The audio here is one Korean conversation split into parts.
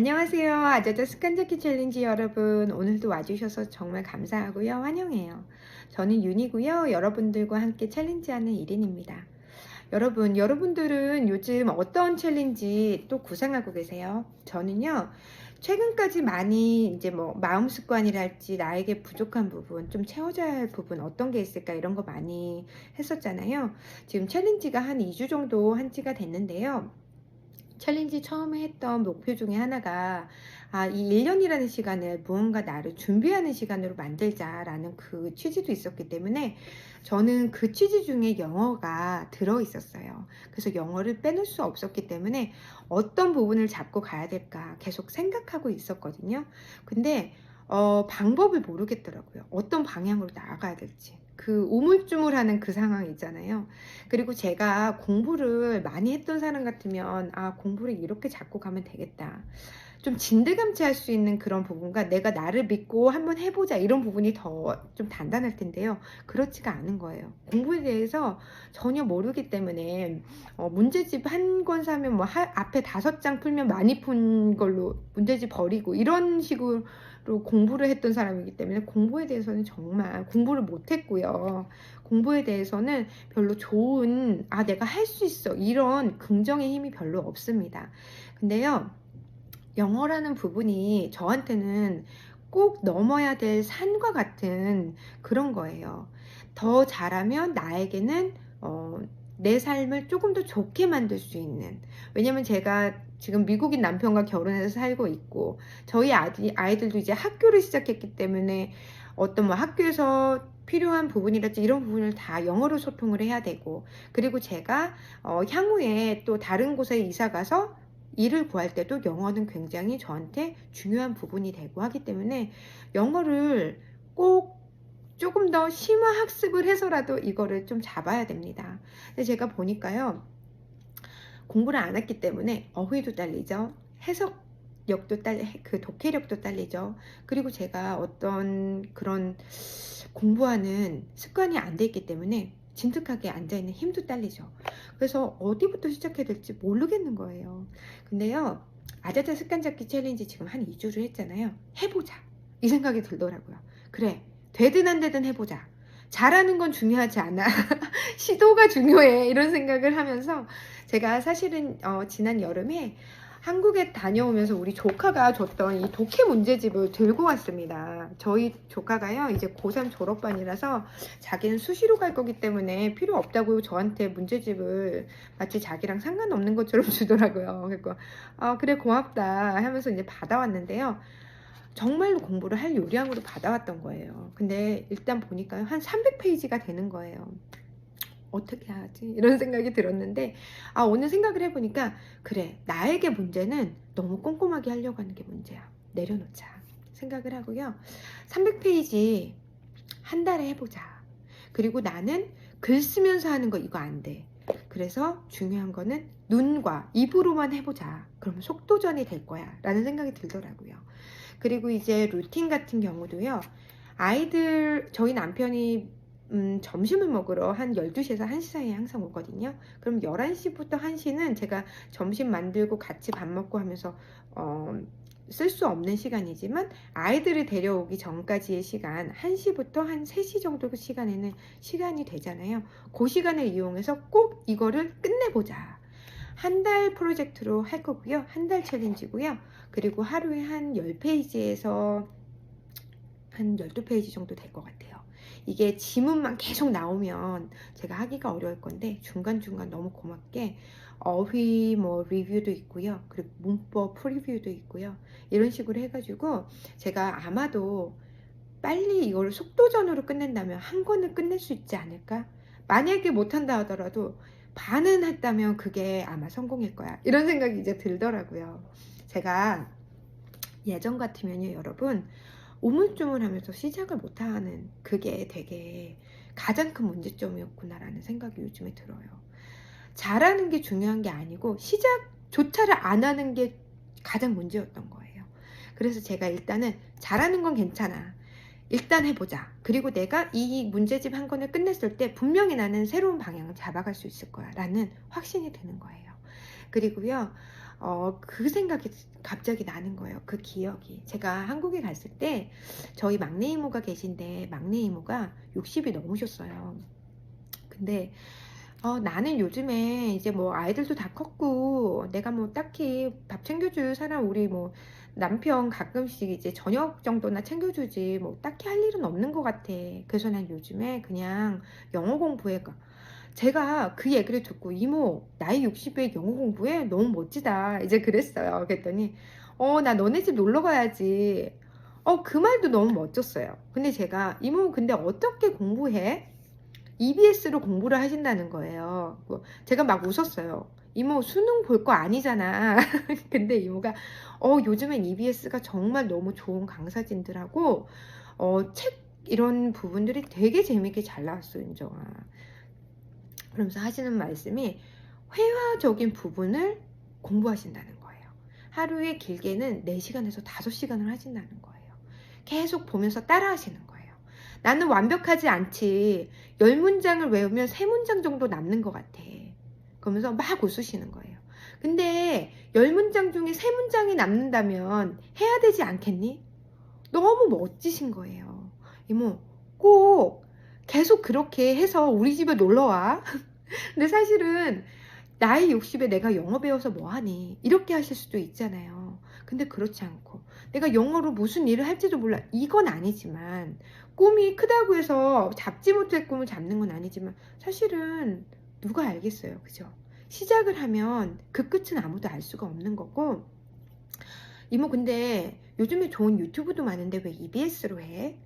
안녕하세요. 아자자 습관잡기 챌린지 여러분. 오늘도 와주셔서 정말 감사하고요. 환영해요. 저는 윤이고요. 여러분들과 함께 챌린지하는 1인입니다. 여러분들은 요즘 어떤 챌린지 또 구상하고 계세요? 저는요, 최근까지 많이 이제 뭐 마음 습관이랄지 나에게 부족한 부분, 좀 채워져야 할 부분 어떤 게 있을까 이런 거 많이 했었잖아요. 지금 챌린지가 한 2주 정도 한 지가 됐는데요. 챌린지 처음에 했던 목표 중에 하나가 이 1년이라는 시간을 무언가 나를 준비하는 시간으로 만들자라는 그 취지도 있었기 때문에 저는 그 취지 중에 영어가 들어 있었어요. 그래서 영어를 빼놓을 수 없었기 때문에 어떤 부분을 잡고 가야 될까 계속 생각하고 있었거든요. 근데 방법을 모르겠더라고요. 어떤 방향으로 나아가야 될지. 그 우물쭈물하는 그 상황 있잖아요. 그리고 제가 공부를 많이 했던 사람 같으면 공부를 이렇게 잡고 가면 되겠다. 좀 진드감치 할 수 있는 그런 부분과 내가 나를 믿고 한번 해보자 이런 부분이 더 좀 단단할 텐데요. 그렇지가 않은 거예요. 공부에 대해서 전혀 모르기 때문에 문제집 한 권 사면 뭐 앞에 5장 풀면 많이 푼 걸로 문제집 버리고 이런 식으로 공부를 했던 사람이기 때문에 공부에 대해서는 정말 공부를 못했고요. 공부에 대해서는 별로 좋은 내가 할 수 있어 이런 긍정의 힘이 별로 없습니다. 근데요, 영어라는 부분이 저한테는 꼭 넘어야 될 산과 같은 그런 거예요. 더 잘하면 나에게는 내 삶을 조금 더 좋게 만들 수 있는, 왜냐면 제가 지금 미국인 남편과 결혼해서 살고 있고 저희 아이들도 이제 학교를 시작했기 때문에 어떤 뭐 학교에서 필요한 부분이랄지 이런 부분을 다 영어로 소통을 해야 되고, 그리고 제가 향후에 또 다른 곳에 이사 가서 일을 구할 때도 영어는 굉장히 저한테 중요한 부분이 되고 하기 때문에 영어를 꼭 조금 더 심화 학습을 해서라도 이거를 좀 잡아야 됩니다. 근데 제가 보니까요, 공부를 안 했기 때문에 어휘도 딸리죠. 해석력도 그 독해력도 딸리죠. 그리고 제가 어떤 그런 공부하는 습관이 안 돼 있기 때문에 진득하게 앉아있는 힘도 딸리죠. 그래서 어디부터 시작해야 될지 모르겠는 거예요. 근데요, 아자자 습관 잡기 챌린지 지금 한 2주를 했잖아요. 해보자 이 생각이 들더라고요. 그래, 되든 안 되든 해보자. 잘하는 건 중요하지 않아. 시도가 중요해. 이런 생각을 하면서 제가 사실은 지난 여름에 한국에 다녀오면서 우리 조카가 줬던 이 독해 문제집을 들고 왔습니다. 저희 조카가요, 이제 고3 졸업반이라서 자기는 수시로 갈 거기 때문에 필요 없다고 저한테 문제집을 마치 자기랑 상관없는 것처럼 주더라고요. 그러니까 그래 고맙다 하면서 이제 받아왔는데요. 정말로 공부를 할 요량으로 받아왔던 거예요. 근데 일단 보니까요, 한 300페이지가 되는 거예요. 어떻게 하지? 이런 생각이 들었는데 오늘 생각을 해보니까 그래, 나에게 문제는 너무 꼼꼼하게 하려고 하는 게 문제야. 내려놓자 생각을 하고요. 300페이지 한 달에 해보자. 그리고 나는 글 쓰면서 하는 거 이거 안 돼. 그래서 중요한 거는 눈과 입으로만 해보자. 그러면 속도전이 될 거야 라는 생각이 들더라고요. 그리고 이제 루틴 같은 경우도요, 저희 남편이 점심을 먹으러 한 12시에서 1시 사이에 항상 오거든요. 그럼 11시부터 1시는 제가 점심 만들고 같이 밥 먹고 하면서 쓸 수 없는 시간이지만 아이들을 데려오기 전까지의 시간, 1시부터 한 3시 정도 그 시간에는 시간이 되잖아요. 그 시간을 이용해서 꼭 이거를 끝내보자. 한 달 프로젝트로 할 거고요. 한 달 챌린지고요. 그리고 하루에 한 10페이지에서 한 12페이지 정도 될 것 같아요. 이게 지문만 계속 나오면 제가 하기가 어려울 건데 중간중간 너무 고맙게 어휘 뭐 리뷰도 있고요. 그리고 문법 프리뷰도 있고요. 이런 식으로 해가지고 제가 아마도 빨리 이걸 속도전으로 끝낸다면 한 권을 끝낼 수 있지 않을까? 만약에 못한다 하더라도 반은 했다면 그게 아마 성공일 거야. 이런 생각이 이제 들더라고요. 제가 예전 같으면요, 여러분, 우물쭈물하면서 시작을 못하는 그게 되게 가장 큰 문제점이었구나라는 생각이 요즘에 들어요. 잘하는 게 중요한 게 아니고 시작조차를 안 하는 게 가장 문제였던 거예요. 그래서 제가 일단은 잘하는 건 괜찮아. 일단 해보자. 그리고 내가 이 문제집 한 권을 끝냈을 때 분명히 나는 새로운 방향을 잡아갈 수 있을 거야 라는 확신이 드는 거예요. 그리고요, 그 생각이 갑자기 나는 거예요. 그 기억이. 제가 한국에 갔을 때 저희 막내 이모가 계신데 막내 이모가 60이 넘으셨어요. 근데 나는 요즘에 이제 뭐 아이들도 다 컸고 내가 뭐 딱히 밥 챙겨줄 사람 우리 뭐 남편 가끔씩 이제 저녁 정도나 챙겨주지 뭐 딱히 할 일은 없는 것 같아. 그래서 난 요즘에 그냥 영어 공부해. 제가 그 얘기를 듣고 이모 나이 60에 영어 공부해? 너무 멋지다 이제 그랬어요. 그랬더니 나 너네 집 놀러 가야지. 그 말도 너무 멋졌어요. 근데 제가 이모 근데 어떻게 공부해? EBS로 공부를 하신다는 거예요. 제가 막 웃었어요. 이모 수능 볼 거 아니잖아. 근데 이모가 요즘엔 EBS가 정말 너무 좋은 강사진들하고 책 이런 부분들이 되게 재밌게 잘 나왔어 윤정아. 그러면서 하시는 말씀이 회화적인 부분을 공부하신다는 거예요. 하루에 길게는 4시간에서 5시간을 하신다는 거예요. 계속 보면서 따라 하시는 거예요. 나는 완벽하지 않지. 10문장을 외우면 3문장 정도 남는 것 같아. 그러면서 막 웃으시는 거예요. 근데 10문장 중에 3문장이 남는다면 해야 되지 않겠니? 너무 멋지신 거예요. 이모, 꼭 계속 그렇게 해서 우리 집에 놀러 와. 근데 사실은 나이 60에 내가 영어 배워서 뭐하니 이렇게 하실 수도 있잖아요. 근데 그렇지 않고 내가 영어로 무슨 일을 할지도 몰라 이건 아니지만 꿈이 크다고 해서 잡지 못할 꿈을 잡는 건 아니지만 사실은 누가 알겠어요. 그죠? 시작을 하면 그 끝은 아무도 알 수가 없는 거고 이모 근데 요즘에 좋은 유튜브도 많은데 왜 EBS로 해?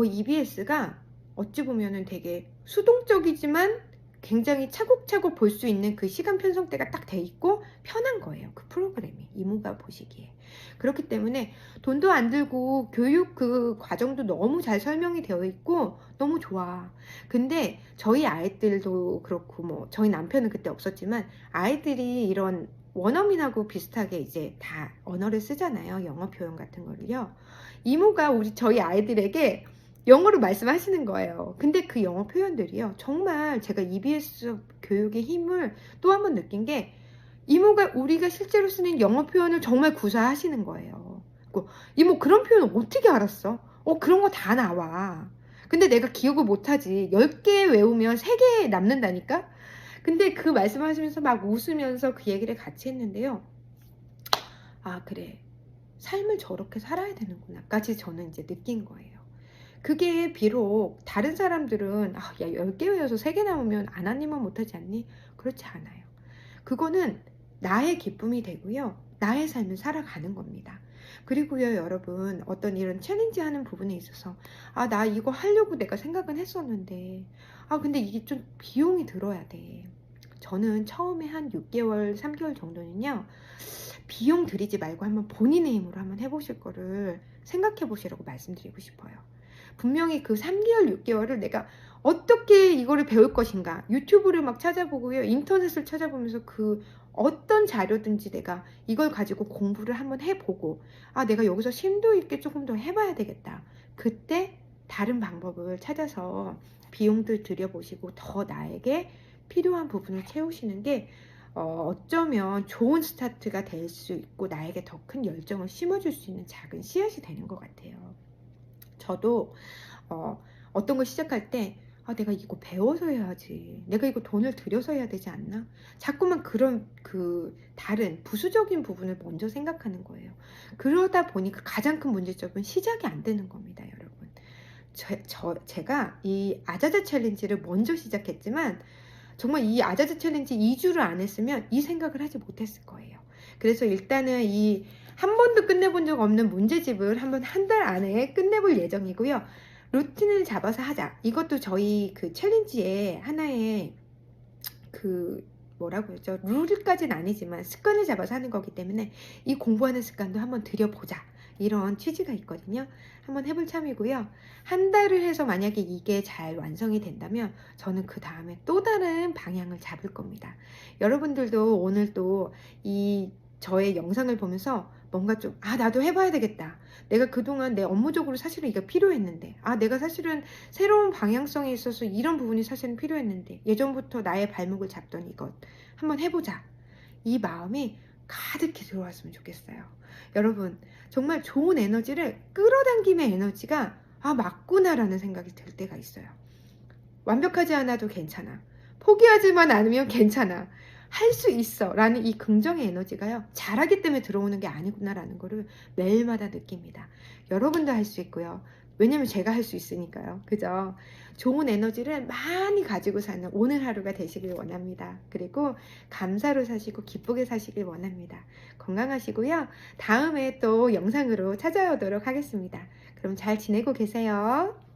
EBS가 어찌 보면은 되게 수동적이지만 굉장히 차곡차곡 볼 수 있는 그 시간 편성대가 딱 돼 있고 편한 거예요. 그 프로그램이 이모가 보시기에. 그렇기 때문에 돈도 안 들고 교육 그 과정도 너무 잘 설명이 되어 있고 너무 좋아. 근데 저희 아이들도 그렇고 뭐 저희 남편은 그때 없었지만 아이들이 이런 원어민하고 비슷하게 이제 다 언어를 쓰잖아요. 영어 표현 같은 거를요. 이모가 저희 아이들에게 영어로 말씀하시는 거예요. 근데 그 영어 표현들이요. 정말 제가 EBS 교육의 힘을 또 한 번 느낀 게 이모가 우리가 실제로 쓰는 영어 표현을 정말 구사하시는 거예요. 이모 그런 표현 어떻게 알았어? 그런 거 다 나와. 근데 내가 기억을 못하지. 10개 외우면 3개 남는다니까? 근데 그 말씀하시면서 막 웃으면서 그 얘기를 같이 했는데요. 아, 그래. 삶을 저렇게 살아야 되는구나. 까지 저는 이제 느낀 거예요. 그게 비록 다른 사람들은 야 10개 외워서 3개 나오면 안 하니만 못하지 않니? 그렇지 않아요. 그거는 나의 기쁨이 되고요. 나의 삶을 살아가는 겁니다. 그리고요 여러분 어떤 이런 챌린지 하는 부분에 있어서 나 이거 하려고 내가 생각은 했었는데 근데 이게 좀 비용이 들어야 돼. 저는 처음에 한 6개월 3개월 정도는요 비용 들이지 말고 한번 본인의 힘으로 한번 해보실 거를 생각해 보시라고 말씀드리고 싶어요. 분명히 그 3개월 6개월을 내가 어떻게 이거를 배울 것인가 유튜브를 막 찾아보고요 인터넷을 찾아보면서 그 어떤 자료든지 내가 이걸 가지고 공부를 한번 해보고 내가 여기서 심도 있게 조금 더 해봐야 되겠다. 그때 다른 방법을 찾아서 비용들 들여보시고 더 나에게 필요한 부분을 채우시는 게 어쩌면 좋은 스타트가 될 수 있고 나에게 더 큰 열정을 심어줄 수 있는 작은 씨앗이 되는 것 같아요. 저도 어떤 걸 시작할 때 내가 이거 배워서 해야지. 내가 이거 돈을 들여서 해야 되지 않나? 자꾸만 그런 다른 부수적인 부분을 먼저 생각하는 거예요. 그러다 보니까 가장 큰 문제점은 시작이 안 되는 겁니다, 여러분. 제가 이 아자자 챌린지를 먼저 시작했지만 정말 이 아자자 챌린지 2주를 안 했으면 이 생각을 하지 못했을 거예요. 그래서 일단은 이 한 번도 끝내본 적 없는 문제집을 한번 한 달 안에 끝내볼 예정이고요. 루틴을 잡아서 하자. 이것도 저희 그 챌린지의 하나의 뭐라고 했죠? 룰까지는 아니지만 습관을 잡아서 하는 거기 때문에 이 공부하는 습관도 한번 들여보자. 이런 취지가 있거든요. 한번 해볼 참이고요. 한 달을 해서 만약에 이게 잘 완성이 된다면 저는 그 다음에 또 다른 방향을 잡을 겁니다. 여러분들도 오늘 또 이 저의 영상을 보면서 뭔가 좀 나도 해봐야 되겠다. 내가 그동안 내 업무적으로 사실은 이게 필요했는데 내가 사실은 새로운 방향성에 있어서 이런 부분이 사실은 필요했는데 예전부터 나의 발목을 잡던 이것 한번 해보자. 이 마음이 가득히 들어왔으면 좋겠어요. 여러분, 정말 좋은 에너지를 끌어당김의 에너지가 맞구나라는 생각이 들 때가 있어요. 완벽하지 않아도 괜찮아. 포기하지만 않으면 괜찮아. 할 수 있어. 라는 이 긍정의 에너지가요. 잘하기 때문에 들어오는 게 아니구나라는 거를 매일마다 느낍니다. 여러분도 할 수 있고요. 왜냐면 제가 할 수 있으니까요. 그죠? 좋은 에너지를 많이 가지고 사는 오늘 하루가 되시길 원합니다. 그리고 감사로 사시고 기쁘게 사시길 원합니다. 건강하시고요. 다음에 또 영상으로 찾아오도록 하겠습니다. 그럼 잘 지내고 계세요.